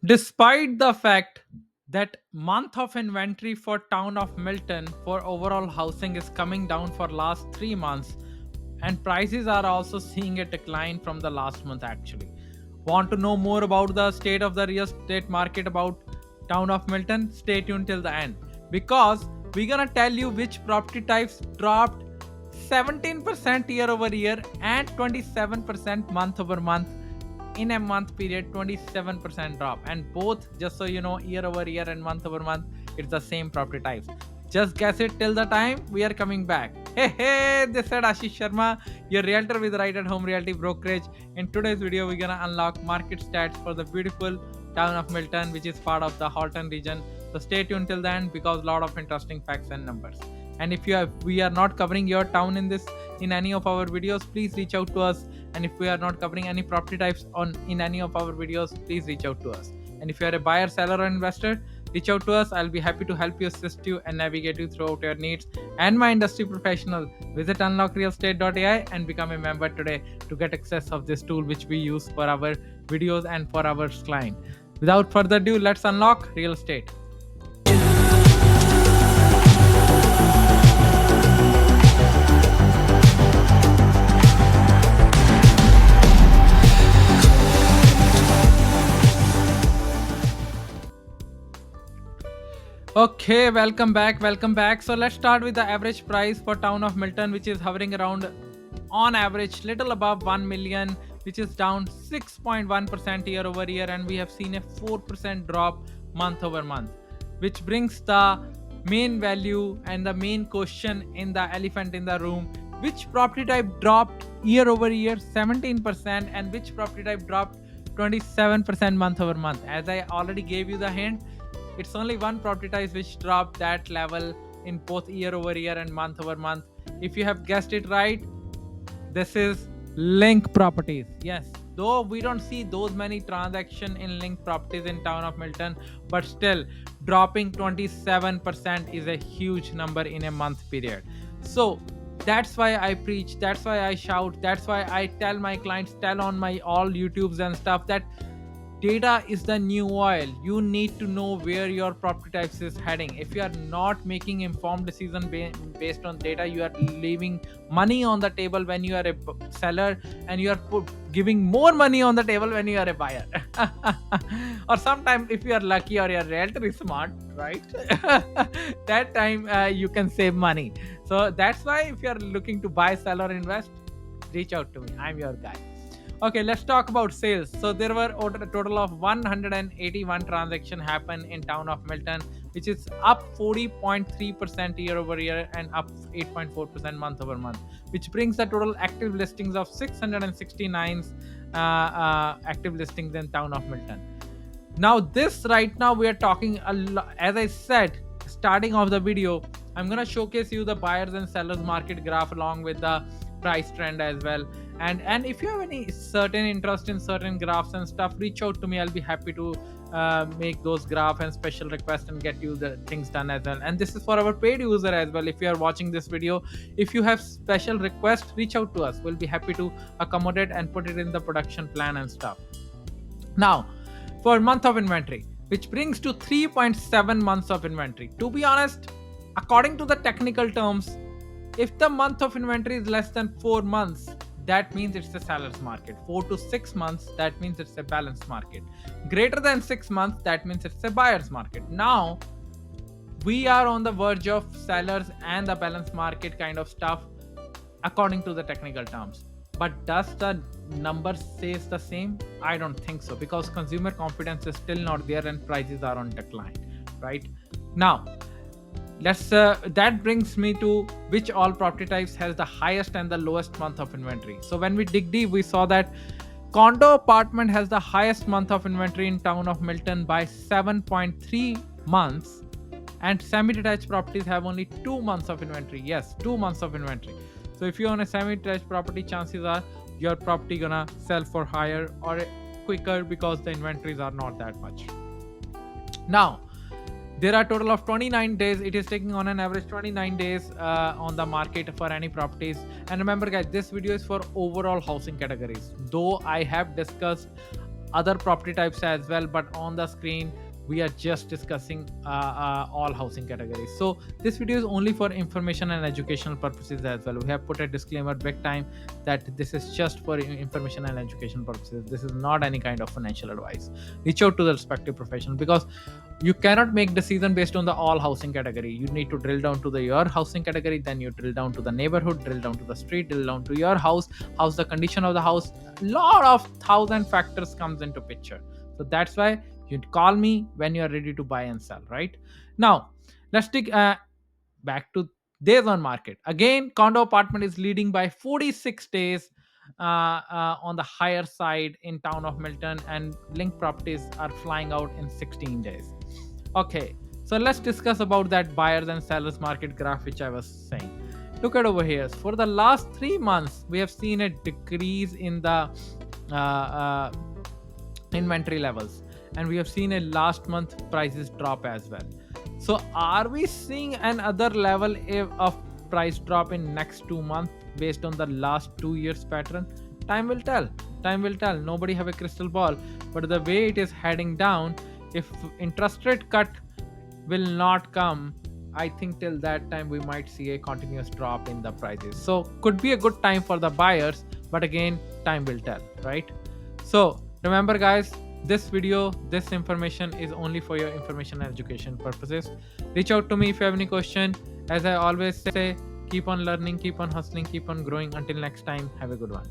Despite the fact that month of inventory for town of Milton for overall housing is coming down for last 3 months, and prices are also seeing a decline from the last month actually. Want to know more about the state of the real estate market about town of Milton? Stay tuned till the end, because we're going to tell you which property types dropped 17% year over year and 27% month over month. In a month period, 27% drop, and both, just so you know, year over year and month over month, it's the same property types. Just guess it till the time we are coming back. Hey, this said Ashish Sharma, your realtor with Right at Home Realty Brokerage. In today's video, we're gonna unlock market stats for the beautiful town of Milton, which is part of the Halton region. So stay tuned till then, because a lot of interesting facts and numbers. And if we are not covering your town in any of our videos, please reach out to us. And if we are not covering any property types in any of our videos, please reach out to us. And if you are a buyer, seller, or investor, reach out to us. I'll be happy to help you, assist you, and navigate you throughout your needs. And my industry professional, visit unlockrealestate.ai and become a member today to get access of this tool which we use for our videos and for our client. Without further ado, let's unlock real estate. Okay, welcome back. Welcome back. So let's start with the average price for town of Milton, which is hovering around, on average, little above 1 million, which is down 6.1% year over year, and we have seen a 4% drop month over month, which brings the main value and the main question in the elephant in the room: which property type dropped year over year 17%, and which property type dropped 27% month over month? As I already gave you the hint, it's only one property type which dropped that level in both year over year and month over month. If you have guessed it right, this is link properties. Yes, though we don't see those many transaction in link properties in town of Milton, but still dropping 27% is a huge number in a month period. So that's why I preach, that's why I shout, that's why I tell my clients, tell on my all YouTubes and stuff, that data is the new oil. You need to know where your property types is heading. If you are not making informed decision based on data, you are leaving money on the table when you are a seller, and you are giving more money on the table when you are a buyer. Or sometimes, if you are lucky or your realtor is smart, right? That time you can save money. So that's why, if you are looking to buy, sell, or invest, reach out to me. I'm your guy. Okay, let's talk about sales. So there were a total of 181 transactions happen in town of Milton, which is up 40.3% year over year and up 8.4% month over month, which brings the total active listings of 669 active listings in town of Milton. Now this right now we are talking a lot. As I said, starting off the video, I'm gonna showcase you the buyers and sellers market graph along with the price trend as well. And if you have any certain interest in certain graphs and stuff, reach out to me. I'll be happy to make those graph and special requests and get you the things done as well. And this is for our paid user as well. If you are watching this video, if you have special requests, reach out to us. We'll be happy to accommodate and put it in the production plan and stuff. Now, for month of inventory, which brings to 3.7 months of inventory. To be honest, according to the technical terms, if the month of inventory is less than 4 months, that means it's a seller's market. 4 to 6 months, that means it's a balanced market. Greater than 6 months, that means it's a buyer's market. Now, we are on the verge of sellers and the balanced market kind of stuff according to the technical terms. But does the number says the same? I don't think so, because consumer confidence is still not there and prices are on decline, right? Now, that brings me to which all property types has the highest and the lowest month of inventory. So when we dig deep, we saw that condo apartment has the highest month of inventory in town of Milton by 7.3 months, and semi-detached properties have only 2 months of inventory. Yes, 2 months of inventory. So if you own a semi-detached property, chances are your property gonna sell for higher or quicker, because the inventories are not that much. Now, there are a total of 29 days. It is taking on an average 29 days on the market for any properties. And remember guys, this video is for overall housing categories. Though I have discussed other property types as well, but on the screen we are just discussing all housing categories. So this video is only for information and educational purposes as well. We have put a disclaimer big time that this is just for information and education purposes. This is not any kind of financial advice. Reach out to the respective professional, because you cannot make decision based on the all housing category. You need to drill down to the your housing category, then you drill down to the neighborhood, drill down to the street, drill down to your house, how's the condition of the house. Lot of thousand factors comes into picture. So that's why you call me when you are ready to buy and sell. Right now, let's take back to days on market. Again, condo apartment is leading by 46 days on the higher side in town of Milton, and link properties are flying out in 16 days. Okay, so let's discuss about that buyers and sellers market graph which I was saying. Look at over here. For the last 3 months, we have seen a decrease in the uh, inventory levels, and we have seen a last month prices drop as well. So are we seeing another level of price drop in next 2 months based on the last 2 years pattern? Time will tell. Time will tell. Nobody have a crystal ball, but the way it is heading down, if interest rate cut will not come, I think till that time we might see a continuous drop in the prices. So could be a good time for the buyers, but again, time will tell, right? So remember, guys, this video, this information is only for your information and education purposes. Reach out to me if you have any question. As I always say, keep on learning, keep on hustling, keep on growing. Until next time, have a good one.